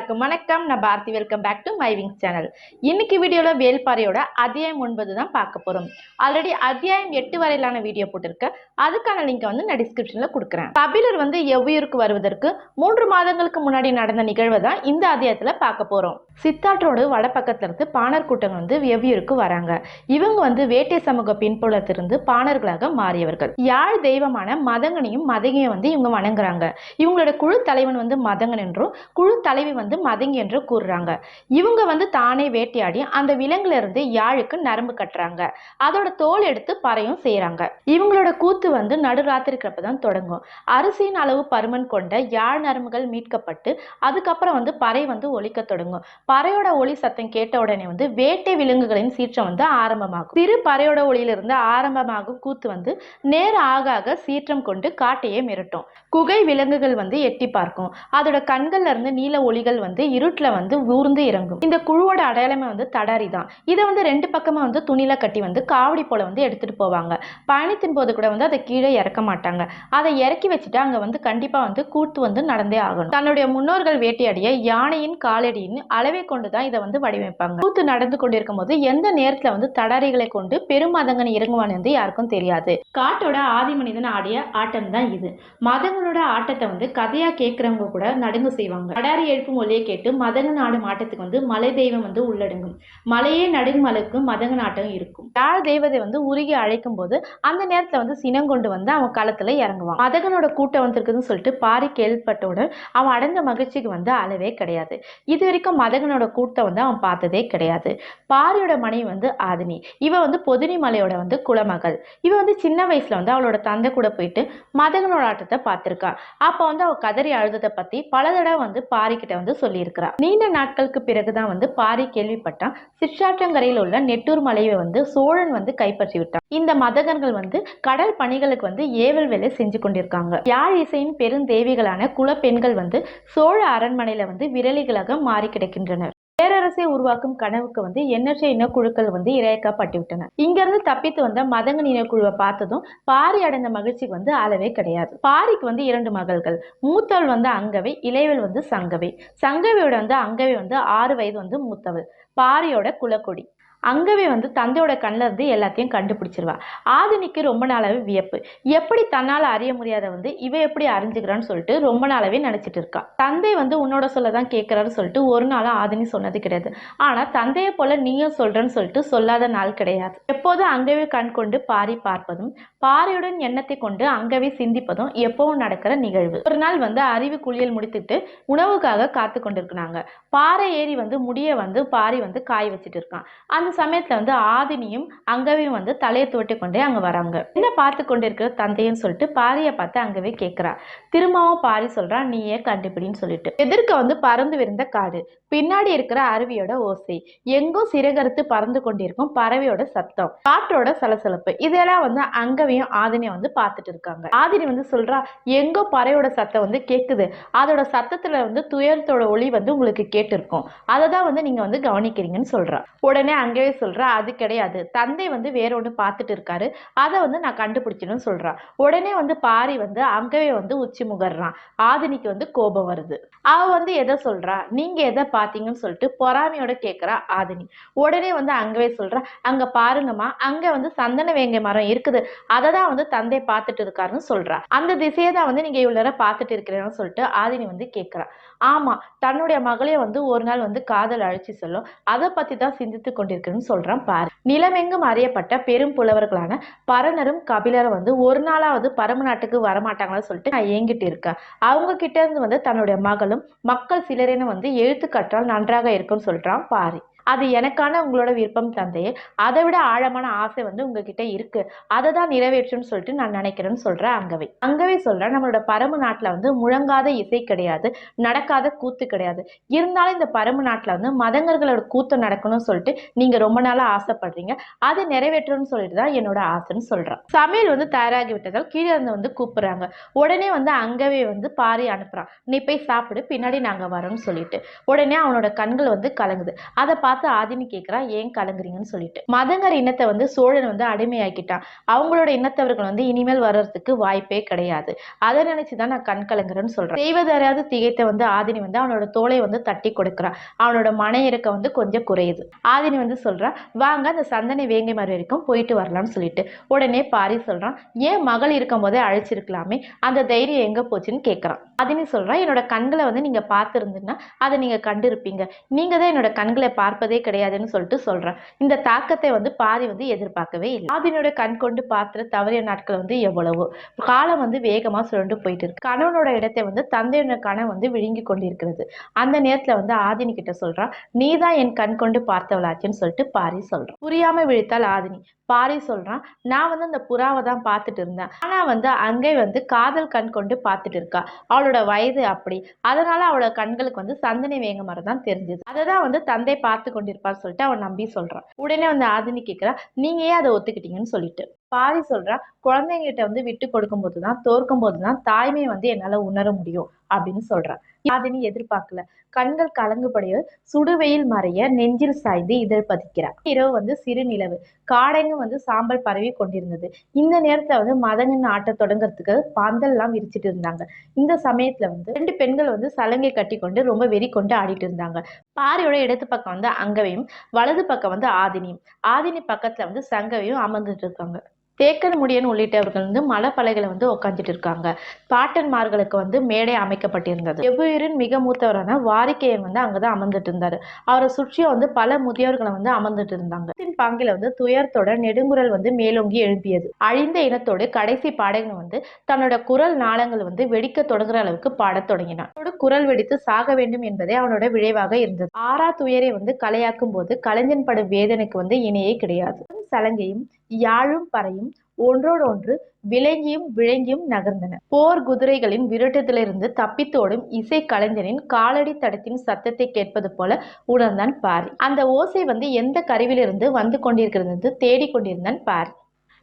எல்லாருக்கும் வணக்கம். நான் Bharathi. Welcome back to my Wings channel. இன்னைக்கு வீடியோல வேள்பாரியோட அத்தியாயம் 9 தான் பார்க்க போறோம். ஆல்ரெடி அத்தியாயம் 8 வரையிலான வீடியோ போட்டிருக்கேன். அதுக்கான லிங்க் வந்து நான் டிஸ்கிரிப்ஷன்ல கொடுக்குறேன். கபிலர் வந்து எவ்வியூருக்கு வருவதற்கு 3 மாதங்களுக்கு முன்னாடி நடந்த நிகழ்வை தான் இந்த அத்தியாயத்துல பார்க்க போறோம். சித்தாற்றோடு வடப்பக்கத்துல இருந்து பாணர் கூட்டங்கள் வந்து எவ்வியூருக்கு வராங்க. இவங்க வந்து வேட்டை சமூக பின்புலத்திலிருந்து பாணர்களாக மாறியவர்கள். யாழ் தெய்வமான மதங்கனையும் மதங்கியும் வந்து இவங்க வணங்குறாங்க. இவங்களோட குழு தலைவன் வந்து மதங்கன் என்றும் குழு தலைவி வந்து மதங்கி என்று கூறுறாங்க. இவங்க வந்து தானே வேட்டையாடி அந்த விலங்குல இருந்து யாழுக்கு நரம்பு கட்டுறாங்க. அதோட தோல் எடுத்து பறையும் செய்யறாங்க. இவங்களோட கூத்து வந்து நடுராத்திரிக்கிறப்பதான் தொடங்கும். அரிசியின் அளவு பருமன் கொண்ட யாழ் நரம்புகள் மீட்கப்பட்டு அதுக்கப்புறம் வந்து பறை வந்து ஒலிக்க தொடங்கும். பறையோட ஒளி சத்தம் கேட்ட உடனே வந்து வேட்டை விலங்குகளின் சீற்றம் வந்து ஆரம்பமாகும். சிறு பறையோட ஒளியிலிருந்து ஆரம்பமாகும் கூத்து வந்து நேர ஆக ஆக சீற்றம் கொண்டு காட்டையே மிரட்டும். குகை விலங்குகள் வந்து எட்டி பார்க்கும். அதோட கண்கள்ல இருந்து நீல ஒளிகள் வந்து இருட்டுல வந்து ஊர்ந்து இறங்கும். இந்த குழுவோட அடையாளமே வந்து தடாரி தான். இதை வந்து 2 பக்கமா வந்து துணியில கட்டி வந்து காவடி போல வந்து எடுத்துட்டு போவாங்க. பயணத்தின் போது கூட வந்து அதை கீழே இறக்க மாட்டாங்க. அதை இறக்கி வச்சுட்டு அங்க வந்து கண்டிப்பா வந்து கூத்து வந்து நடந்தே ஆகணும். தன்னுடைய முன்னோர்கள் வேட்டையாடிய யானையின் காலடியின் அளவை கொண்டுதான் இதை வந்து வடிவமைப்பாங்க. கூத்து நடந்து கொண்டிருக்கும் போது எந்த நேரத்துல வந்து தடாரிகளை கொண்டு பெருமதங்கன் இறங்குவான் என்று யாருக்கும் தெரியாது. காட்டோட ஆதி மனிதன் ஆடிய ஆட்டம் தான் இது. மதங்களோட ஆட்டத்தை வந்து கதையா கேட்கிறவங்க கூட நடுங்க செய்வாங்க. தடாரி எழுப்பும் ஒலியை கேட்டு மதங்கன் ஆடும் ஆட்டத்துக்கு வந்து மலை தெய்வம் வந்து உள்ளடங்கும். மலையே நடுங்கும் அளவுக்கு மதங்கன் ஆட்டம் இருக்கும். யாழ் தெய்வத்தை வந்து உருகி அழைக்கும் போது அந்த நேரத்துல வந்து சினங்கொண்டு வந்து அவன் களத்துல இறங்குவான். மதகனோட கூட்டம் வந்திருக்குதுன்னு சொல்லிட்டு பாரி கேள்விப்பட்டவுடன் அவன் அடைந்த மகிழ்ச்சிக்கு வந்து அளவே கிடையாது. இது வரைக்கும் மதகனோட கூட்டம் வந்து அவன் பார்த்ததே கிடையாது. பாரியோட மனைவி வந்து ஆதினி. இவ வந்து பொதினி மலையோட வந்து குலமகள். இவ வந்து சின்ன வயசுல வந்து அவளோட தந்தை கூட போயிட்டு மதகனோட ஆட்டத்தை பார்த்திருக்கா. அப்ப வந்து அவ கதறி அழுததை பத்தி பல தடவை வந்து பாரி கிட்ட வந்து சொல்லியிருக்கிறா. நீண்ட நாட்களுக்கு பிறகுதான் வந்து பாரி கேள்விப்பட்டான் சிற்றாற்றங்கரையில் உள்ள நெட்டூர் மலையை வந்து சோழன் வந்து கைப்பற்றி விட்டான். இந்த மதகர்கள் வந்து கடல் பணிகளுக்கு வந்து ஏவல் வேலை செஞ்சு கொண்டிருக்காங்க. யாழ் இசையின் பெருந்தேவிகளான குல பெண்கள் வந்து சோழ அரண்மனையில வந்து விரலிகளாக மாறி கிடக்கின்றனர். பேரரசை உருவாக்கும் கனவுக்கு வந்து எண்ணற்ற இனக்குழுக்கள் வந்து இரையாக்கப்பட்டு விட்டன. இங்க இருந்து தப்பித்து வந்த மதங்கன் இனக்குழுவை பார்த்ததும் பாரி அடைந்த மகிழ்ச்சிக்கு வந்து அளவே கிடையாது. பாரிக்கு வந்து 2 மகள்கள். மூத்தவள் வந்து அங்கவை, இளையவள் வந்து சங்கவை. சங்கவையோட வந்து அங்கவை வந்து 6 வயது வந்து மூத்தவள். பாரியோட குலக்கொடி. அங்கவே வந்து தந்தையோட கண்ணில் இருந்து எல்லாத்தையும் கண்டுபிடிச்சிருவா. ஆதினிக்கு ரொம்ப நாளாவே வியப்பு. எப்படி தன்னால அறிய முடியாத வந்து இவ எப்படி அறிஞ்சுக்கிறான்னு சொல்லிட்டு ரொம்ப நாளாவே நினைச்சிட்டு இருக்கா. தந்தை வந்து உன்னோட சொல்லதான் கேட்கிறாரு சொல்லிட்டு ஒரு நாளும் ஆதினி சொன்னது கிடையாது. ஆனா தந்தையை போல நீயும் சொல்றன்னு சொல்லிட்டு சொல்லாத நாள் கிடையாது. எப்போதும் அங்கவே கண் கொண்டு பாரி பார்ப்பதும் பாரியுடன் எண்ணத்தை கொண்டு அங்கவே சிந்திப்பதும் எப்பவும் நடக்கிற நிகழ்வு. ஒரு நாள் வந்து அறிவு குளியல் முடித்துட்டு உணவுக்காக காத்து கொண்டிருக்கிறாங்க. பாறை ஏறி வந்து முடிய வந்து பாரி வந்து காய வச்சுட்டு இருக்கான். அந்த சமயத்துல வந்து ஆதினியும் அங்கவையும் வந்து தலையை துவட்டி கொண்டே அங்க வராங்க. என்ன பார்த்து கொண்டிருக்கிற தந்தைன்னு சொல்லிட்டு பாரியை பார்த்து அங்கவே கேட்கிறா. திரும்பவும் பாரி சொல்றா, நீயே கண்டுபிடின்னு சொல்லிட்டு. எதிர்க்க வந்து பறந்து விரிந்த காடு, பின்னாடி இருக்கிற அருவியோட ஓசை, எங்கோ சிறகறுத்து பறந்து கொண்டிருக்கும் பறவையோட சத்தம், காற்றோட சலசலப்பு, இதெல்லாம் வந்து அங்கவையும் ஆதினியும் வந்து பார்த்துட்டு இருக்காங்க. ஆதினி வந்து சொல்றா, எங்கோ பறவையோட சத்தம் வந்து கேக்குது. அதோட சத்தத்துல வந்து துயரத்தோட ஒளி வந்து உங்களுக்கு கேட்டு இருக்கும். அதை தான் வந்து நீங்க வந்து கவனிக்கிறீங்கன்னு சொல்றா. உடனே அங்கவே சொல்றா, அது கிடையாது, தந்தை வந்து வேற ஒன்று பார்த்துட்டு இருக்காரு, அதை வந்து நான் கண்டுபிடிச்சணும்னு சொல்றா. உடனே வந்து பாரி வந்து அங்கவே வந்து உச்சி முகர்றான். ஆதினிக்கு வந்து கோபம் வருது. அவ வந்து எதை சொல்றா, நீங்க எதை பார்த்தீங்கன்னு சொல்லிட்டு பொறாமையோட கேட்கிறா ஆதினி. உடனே வந்து அங்கவே சொல்றா, அங்க பாருங்கம்மா, அங்க வந்து சந்தன வேங்கை மரம் இருக்குது, அதை தான் வந்து தந்தை பார்த்துட்டு இருக்காருன்னு சொல்றா. அந்த திசையை தான் வந்து நீங்க இவ்வளவு நேரம் பார்த்துட்டு இருக்கிறேன்னு சொல்லிட்டு ஆதினி வந்து கேட்கிறா. ஆமா, தன்னுடைய மகளே வந்து ஒரு நாள் வந்து காதல் அழைச்சி சொல்லும், அதை பத்தி தான் சிந்தித்து கொண்டிருக்குன்னு சொல்றான் பாரி. நிலமெங்கும் அறியப்பட்ட பெரும் புலவர்களான பரணரும் கபிலரும் வந்து ஒரு நாளாவது பரம நாட்டுக்கு வரமாட்டாங்களா சொல்லிட்டு நான் ஏங்கிட்டு இருக்கேன். அவங்க கிட்ட இருந்து வந்து தன்னுடைய மகளும் மக்கள் சிலரேனும் வந்து எழுத்து கற்றால் நன்றாக இருக்கும்னு சொல்றான் பாரி. அது எனக்கான உங்களோட விருப்பம் தந்தையே, அதை விட ஆழமான ஆசை வந்து உங்ககிட்ட இருக்கு, அதை தான் நிறைவேற்றும்னு சொல்லிட்டு நான் நினைக்கிறேன்னு சொல்ற அங்கவை. அங்கவே சொல்ற, நம்மளோட பரம நாட்டுல வந்து முழங்காத இசை கிடையாது, நடக்காத கூத்து கிடையாது. இருந்தாலும் இந்த பரம நாட்டுல வந்து மதங்கர்களோட கூத்து நடக்கணும்னு சொல்லிட்டு நீங்க ரொம்ப நாளா ஆசைப்படுறீங்க, அதை நிறைவேற்றணும்னு சொல்லிட்டு தான் என்னோட ஆசைன்னு சொல்றான். சமையல் வந்து தயாராகி விட்டதால் கீழே இருந்து வந்து கூப்பிடுறாங்க. உடனே வந்து அங்கவே வந்து பாரி அனுப்புறான், நீ போய் சாப்பிடு, பின்னாடி நாங்க வரோம்னு சொல்லிட்டு. உடனே அவனோட கண்கள் வந்து கலங்குது. அதை பார்த்து ஆதினி கேட்கிறா ஏன் கலங்குறீங்கன்னு சொல்லிட்டு. மதங்கர் இனத்தை வந்து சோழன் வந்து அடிமையாக்கிட்டான். அவங்களோட இனத்தவர்கள் வந்து இனிமேல் வர்றதுக்கு வாய்ப்பே கிடையாது. அதை நினைச்சுதான் நான் கண் கலங்குறேன்னு சொல்றேன். செய்வதறியாது திகைத்த வந்து ஆதினி வந்து அவனோட தோலை வந்து தட்டி கொடுக்குறான். அவனோட மன இறக்க வந்து கொஞ்சம் குறையுது. ஆதினி வந்து சொல்றா வாங்க அந்த சந்தனை வேங்கை மரம் வரைக்கும் போயிட்டு வரலாம்னு சொல்லிட்டு. உடனே பாரி சொல்றான் ஏன் மகள் இருக்கும் போதே அழைச்சிருக்கலாமே, அந்த தைரியம் எங்க போச்சுன்னு கேட்கறான். ஆதினி சொல்றா என்னோட கண்களை வந்து நீங்க பார்த்திருந்தீங்கன்னா அதை நீங்க கண்டிருப்பீங்க. நீங்க தான் என்னோட கண்களை பார்ப்பதே கிடையாதுன்னு சொல்லிட்டு சொல்றேன். இந்த தாக்கத்தை வந்து பாரி வந்து எதிர்பார்க்கவே இல்லை. ஆதினியோட கண் கொண்டு பார்த்து தவறிய நாட்கள் வந்து எவ்வளவோ. காலம் வந்து வேகமா சுழண்டு போயிட்டு இருக்கு. கணவனோட இடத்தை வந்து தந்தையோட கணவன் வந்து விழுங்கி கொண்டிருக்கிறது. அந்த நேரத்துல வந்து ஆதினி கிட்ட சொல்றா நீதான் என் கண் கொண்டு பார்த்தவளாச்சுன்னு சொல்லிட்டு பாரி சொல்றான். புரியாம விழித்தாள் ஆதினி. பாரி சொல்றான் நான் வந்து அந்த புறாவை தான் பார்த்துட்டு இருந்தேன். ஆனா வந்து அங்கே வந்து காதல் கண் கொண்டு பார்த்துட்டு இருக்கா. அவளோட வயது அப்படி. அதனால அவளோட கண்களுக்கு வந்து சந்தனை வேங்க மரம் தான் தெரிஞ்சது. அததான் வந்து தந்தை பார்த்து கொண்டிருப்பார் சொல்லிட்டு அவன் நம்பி சொல்றான். உடனே வந்து ஆதினி கேட்கிறா நீங்க ஏன் அதை ஒத்துக்கிட்டீங்கன்னு சொல்லிட்டு. பாரி சொல்றா குழந்தைங்கிட்ட வந்து விட்டு கொடுக்கும் போதுதான் தோற்கும் போதுதான் தாய்மை வந்து என்னால உணர முடியும் அப்படின்னு சொல்றா. ஆதினி எதிர்பார்க்கல. கண்கள் கலங்குபடிய சுடுவெயில் மறைய நெஞ்சில் சாய்ந்து இதழ் பதிக்கிறார். இரவு வந்து சிறு நிலவு காடெங்கும் வந்து சாம்பல் பரவி கொண்டிருந்தது. இந்த நேரத்துல வந்து மதங்கன் ஆட்ட தொடங்குறதுக்கு பந்தல் எல்லாம் விரிச்சிட்டு இருந்தாங்க. இந்த சமயத்துல வந்து 2 பெண்கள் வந்து சலங்கை கட்டி கொண்டு ரொம்ப வெறி கொண்டு ஆடிட்டு இருந்தாங்க. பாரியோட இடது பக்கம் வந்து அங்கவையும், வலது பக்கம் வந்து ஆதினியும். ஆதினி பக்கத்துல வந்து சங்கவையும் அமர்ந்துட்டு இருக்காங்க. தேக்கன் முடியன் உள்ளிட்டவர்கள் வந்து மலப்பலகையில வந்து உட்காந்துட்டு இருக்காங்க. பாட்டன்மார்களுக்கு வந்து மேடை அமைக்கப்பட்டிருந்தது. எவ்வுயிரின் மிக மூத்தவரான வாரிக்கையன் வந்து அங்கதான் அமர்ந்துட்டு இருந்தாரு. அவரை சுற்றியும் வந்து பல முதியோர்களை வந்து அமர்ந்துட்டு இருந்தாங்க. பாங்கில வந்து துயரத்தோட நெடுங்குரல் வந்து மேலோங்கி எழுப்பியது. அழிந்த இனத்தோடு கடைசி பாடகன் வந்து தன்னோட குரல் நாளங்கள் வந்து வெடிக்க தொடங்குற அளவுக்கு பாடத் தொடங்கினான். குரல் வெடித்து சாக வேண்டும் என்பதே அவனோட விளைவாக இருந்தது. ஆறா துயரை வந்து கலையாக்கும் போது கலைஞன் படும் வேதனைக்கு வந்து இணையே கிடையாது. சலங்கையும் யாழும் பறையும் ஒன்றோடொன்று விளங்கியும் விளங்கியும் நகர்ந்தன. போர் குதிரைகளின் விரட்டுதலிருந்து தப்பித்தோடும் இசை கலைஞனின் காலடி தடத்தின் சத்தத்தை கேட்பது போல உணர்ந்தான் பாரி. அந்த ஓசை வந்து எந்த கருவிலிருந்து வந்து கொண்டிருக்கிறது தேடிக்கொண்டிருந்தான் பாரி.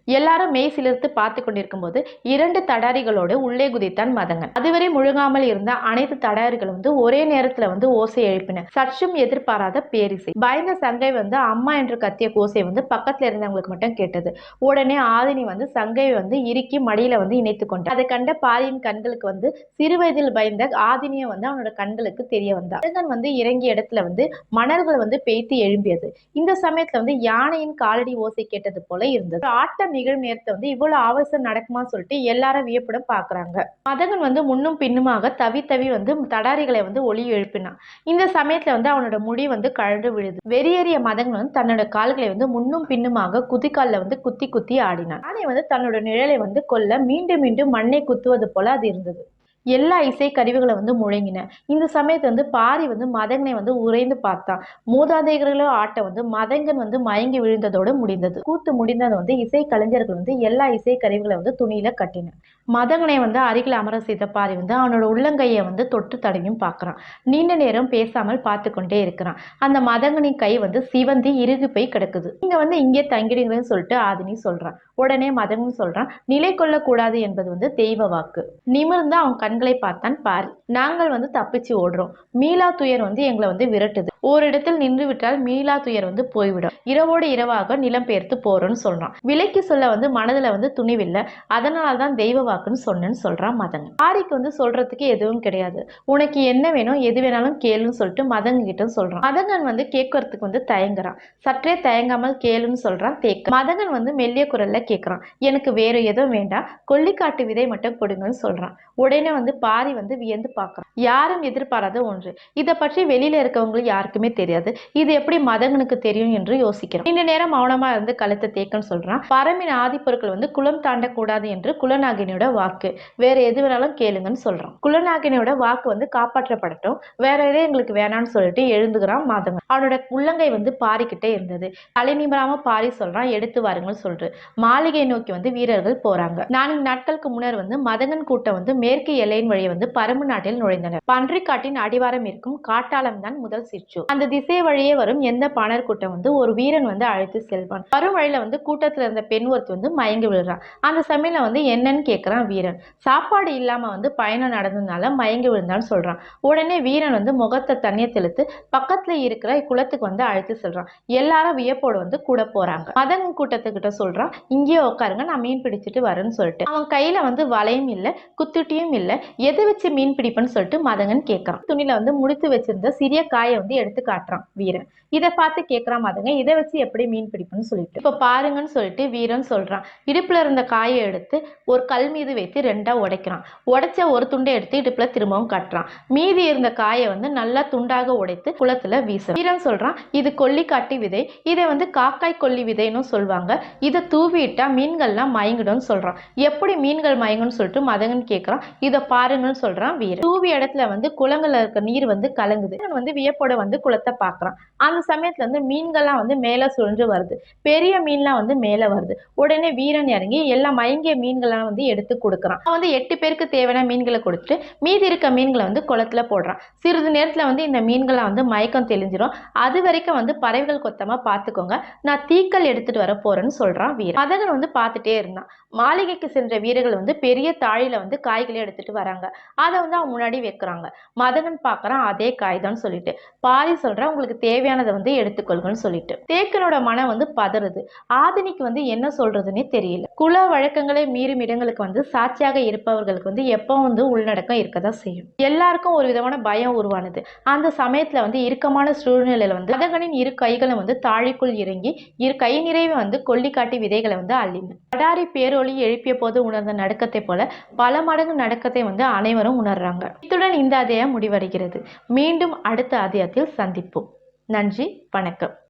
எல்லாரும் மெய் சிலிர்த்து பார்த்து கொண்டிருக்கும் போது 2 தடாரிகளோடு உள்ளே குதித்தான் மதங்கன். அதுவரை முழுகாமல் இருந்த அனைத்து தடாரிகளும் வந்து ஒரே நேரத்துல வந்து ஓசை எழுப்பின. சற்றும் எதிர்பாராத பேரிசை. பயந்த சங்கை வந்து அம்மா என்று கத்திய ஓசை வந்து பக்கத்துல இருந்தவங்களுக்கு மட்டும் கேட்டது. உடனே ஆதினி வந்து சங்கையை வந்து இறுக்கி மடியில வந்து இணைத்து கொண்டார். அதை கண்ட பாரியின் கண்களுக்கு வந்து சிறு வயதில் பயந்த ஆதினியை வந்து அவனோட கண்களுக்கு தெரிய வந்தார். மதங்கன் வந்து இறங்கிய இடத்துல வந்து மணல்கள் வந்து பெய்த்து எழும்பியது. இந்த சமயத்துல வந்து யானையின் காலடி ஓசை கேட்டது போல இருந்தது. ஆட்டம் நிகழும் நேரத்தை வந்து இவ்வளவு ஆவேசம் நடக்குமா சொல்லிட்டு எல்லாரும் வியப்புடன் பாக்குறாங்க. மதகன் வந்து முன்னும் பின்னுமாக தவி தவி வந்து தடாரிகளை வந்து ஒளி எழுப்பினான். இந்த சமயத்துல வந்து அவனோட முடி வந்து கழண்டு விழுது. வெறியேறிய மதகன் வந்து தன்னோட கால்களை வந்து முன்னும் பின்னுமாக குதிக்கால்ல வந்து குத்தி குத்தி ஆடினான். ஆனை வந்து தன்னோட நிழலை வந்து கொல்ல மீண்டும் மீண்டும் மண்ணை குத்துவது போல அது இருந்தது. எல்லா இசை கருவிகளை வந்து முழங்கின. இந்த சமயத்துல வந்து பாரி வந்து மதங்கனை வந்து உறைந்து பார்த்தான். மூதாதைகளோ ஆட்டம் வந்து மதங்கன் வந்து மயங்கி விழுந்ததோடு முடிந்தது. கூத்து முடிந்தது வந்து இசை கலைஞர்கள் வந்து எல்லா இசை கருவிகளை வந்து துணியில கட்டின. மதங்கனை வந்து அருகில் அமர செய்த பாரி வந்து அவனோட உள்ளங்கையை வந்து தொட்டு தடவியும் பார்க்கறான். நீண்ட நேரம் பேசாமல் பார்த்து கொண்டே இருக்கிறான். அந்த மதங்கனின் கை வந்து சிவந்தி இறுகி போய் கிடக்குது. நீங்க வந்து இங்கே தங்கிடுங்கன்னு சொல்லிட்டு ஆதினி சொல்றான். உடனே மதங்கன் சொல்றான் நிலை கொள்ளக்கூடாது என்பது வந்து தெய்வ வாக்கு. நிமிர்ந்து அவன் கண்களை பார்த்தான் பாரி. நாங்கள் வந்து தப்பிச்சு ஓடுறோம். மீளா துயர் வந்து எங்களை வந்து விரட்டுது. ஓரிடத்தில் நின்று விட்டால் மீளா துயர் வந்து போய்விடும். இரவோடு இரவாக நிலம் பெயர்த்து போறோம்னு சொல்றான். விலைக்கு சொல்ல வந்து மனதுல வந்து துணிவில்லை. அதனாலதான் தெய்வ வாக்குன்னு சொன்னேன்னு சொல்றான் மதங்கன். பாரிக்கு வந்து சொல்றதுக்கு எதுவும் கிடையாது. உனக்கு என்ன வேணும் எது வேணாலும் கேளுன்னு சொல்லிட்டு மதங்கன் கிட்ட சொல்றான். மதங்கன் வந்து கேட்கறதுக்கு வந்து தயங்குறான். சற்றே தயங்காமல் கேளுன்னு சொல்றான் தேக்க. மதங்கன் வந்து மெல்லிய குரல்ல கேட்கறான். எனக்கு வேற எதுவும் வேண்டாம், கொல்லிக்காட்டு விதை மட்டும் கொடுங்கன்னு சொல்றான். உடனே வந்து பாரி வந்து வியந்து பார்க்கறான். யாரும் எதிர்பாராத ஒன்று. இதை பற்றி வெளியில இருக்கவங்களுக்கு யாருக்குமே தெரியாது. இது எப்படி மதங்கனுக்கு தெரியும் என்று யோசிக்கிறான். நீண்ட நேரம் மௌனமா இருந்து கழுத்தை தேக்கன்னு சொல்றான். பரமின் ஆதி பொருட்கள் வந்து குலம் தாண்டக்கூடாது என்று குலநாகினியோட வாக்கு. வேற எது வேணாலும் கேளுங்கன்னு சொல்றான். குலநாகினியோட வாக்கு வந்து காப்பாற்றப்படட்டும், வேற எதே எங்களுக்கு வேணாம்னு சொல்லிட்டு எழுந்துகிறான் மதங்கன். அவனோட உள்ளங்கை வந்து பாரிக்கிட்டே இருந்தது. தலை நிமிராம பாரி சொல்றான் எடுத்து வாருங்கன்னு சொல்லிட்டு. மாளிகை நோக்கி வந்து வீரர்கள் போறாங்க. 4 நாட்களுக்கு முன்னர் வந்து மதங்கன் கூட்டம் வந்து மேற்கு எல்லையின் வழியை வந்து பரம்பு நாட்டில் நுழைந்தனர். பன்றிக்காட்டின் அடிவாரம் இருக்கும் காட்டாளம் தான் முதல் சிற்று. ஆரம்பிச்சு. அந்த திசை வழியே வரும் எந்த பாணர் கூட்டம் வந்து ஒரு வீரன் வந்து அழைத்து செல்வான். வரும் வழியில வந்து கூட்டத்துல இருந்த பெண் ஒருத்தி வந்து மயங்கி விழுறான். அந்த சமயத்துல வந்து என்னன்னு கேக்குறான் வீரன். சாப்பாடு இல்லாம வந்து பயணம் நடந்ததுனால மயங்கி விழுந்தான்னு சொல்றான். உடனே வீரன் வந்து முகத்தை தண்ணியை தெளித்து பக்கத்துல இருக்கிற குளத்துக்கு வந்து அழைத்து செல்றான். எல்லாரும் வியப்போடு வந்து கூட போறாங்க. மதன் கூட்டத்துக்கிட்ட சொல்றான், இங்கேயே உட்காருங்க, நான் மீன் பிடிச்சிட்டு வரேன்னு சொல்லிட்டு. அவன் கையில வந்து வலையும் இல்ல, குத்துட்டியும் இல்ல, எதை வச்சு மீன் பிடிப்பன்னு சொல்லிட்டு மதங்கன் கேட்கறான். துணியில வந்து முடித்து வச்சிருந்த சிறிய காயை வந்து எடுத்து காட்டுறான் வீரன். இதை பார்த்து கேட்கறான் மதங்க, இதை வச்சு எப்படி மீன் பிடிப்புன்னு சொல்லிட்டு. இப்ப பாருங்கன்னு சொல்லிட்டு வீரன் சொல்றான். இடுப்புல இருந்த காயை எடுத்து ஒரு கல் மீது வைத்து ரெண்டா உடைக்கிறான். உடைச்ச ஒரு துண்டை எடுத்து இடுப்புல திரும்பவும் காட்டுறான். மீதி இருந்த காயை வந்து நல்லா துண்டாக உடைத்து குளத்துல வீசுறான். வீரன் சொல்றான், இது கொல்லிக்காட்டு விதை, இதை வந்து காக்காய் கொல்லி விதைன்னு சொல்லுவாங்க, இதை தூவிட்டா மீன்கள்லாம் மயங்கிடும் சொல்றான். எப்படி மீன்கள் மயங்கும்னு சொல்லிட்டு மதங்கன் கேட்கறான். இதை பாருங்கன்னு சொல்றான் வீரன். தூவி இடத்துல வந்து குளங்கள்ல இருக்க நீர் வந்து கலங்குது. வந்து வியப்போட வந்து குளத்தை பாக்குறான். அந்த சமயத்துல வந்து மீன்கள்லாம் வந்து மேல சுழன்று வருது. பெரிய மீன்லாம் வந்து மேல வருது. உடனே வீரன் இறங்கி எல்லா மயங்கிய மீன்கள்லாம் வந்து எடுத்து கொடுக்குறான். அவன் வந்து 8 பேருக்கு தேவையான மீன்களை கொடுத்துட்டு மீதி இருக்க மீன்களை வந்து குளத்துல போடுறான். சிறிது நேரத்துல வந்து இந்த மீன்கள்லாம் வந்து மயக்கம் தெளிஞ்சிடும். அது வரைக்கும் வந்து பறவைகள் கொத்தமா பார்த்துக்கோங்க, நான் தீக்கல் எடுத்துட்டு வர போறேன்னு சொல்றான் வீரன். மதகன் வந்து பார்த்துட்டே இருந்தான். மாளிகைக்கு சென்ற வீரர்கள் வந்து பெரிய தாழில வந்து காய்களை எடுத்துட்டு வராங்க. அதை வந்து அவன் முன்னாடி வைக்கிறாங்க. மதகன் பார்க்கறான், அதே காய் தான் சொல்லிட்டு பாதி சொல்றான், உங்களுக்கு தேவையானதை வந்து எடுத்துக்கொள்கன்னு சொல்லிட்டு. தேக்கனோட மனம் வந்து பதறுது. ஆதினிக்கு வந்து என்ன சொல்றதுன்னே தெரியல. குல வழக்கங்களை மீறும் இடங்களுக்கு வந்து சாட்சியாக இருப்பவர்களுக்கு வந்து எப்போ வந்து உள்நடக்கம் இருக்கதான் செய்யும். எல்லாருக்கும் ஒரு விதமான பயம் உருவானது. அந்த சமயத்துல வந்து இறுக்கமான சூழ்நிலையில வந்து மதகனின் இரு கைகளும் வந்து தாழிக்குள் இறங்கி இரு கை நிறைவு வந்து கொல்லிக்காட்டி விதைகளை வந்து அள்ளின. படாரி பேரொளி எழுப்பிய போது உணர்ந்த நடுக்கத்தை போல பல மடங்கு நடுக்கத்தை வந்து அனைவரும் உணர்றாங்க. இத்துடன் இந்த அத்தியாயம் முடிவடைகிறது. மீண்டும் அடுத்த அத்தியாயத்தில் சந்திப்போம். நன்றி, வணக்கம்.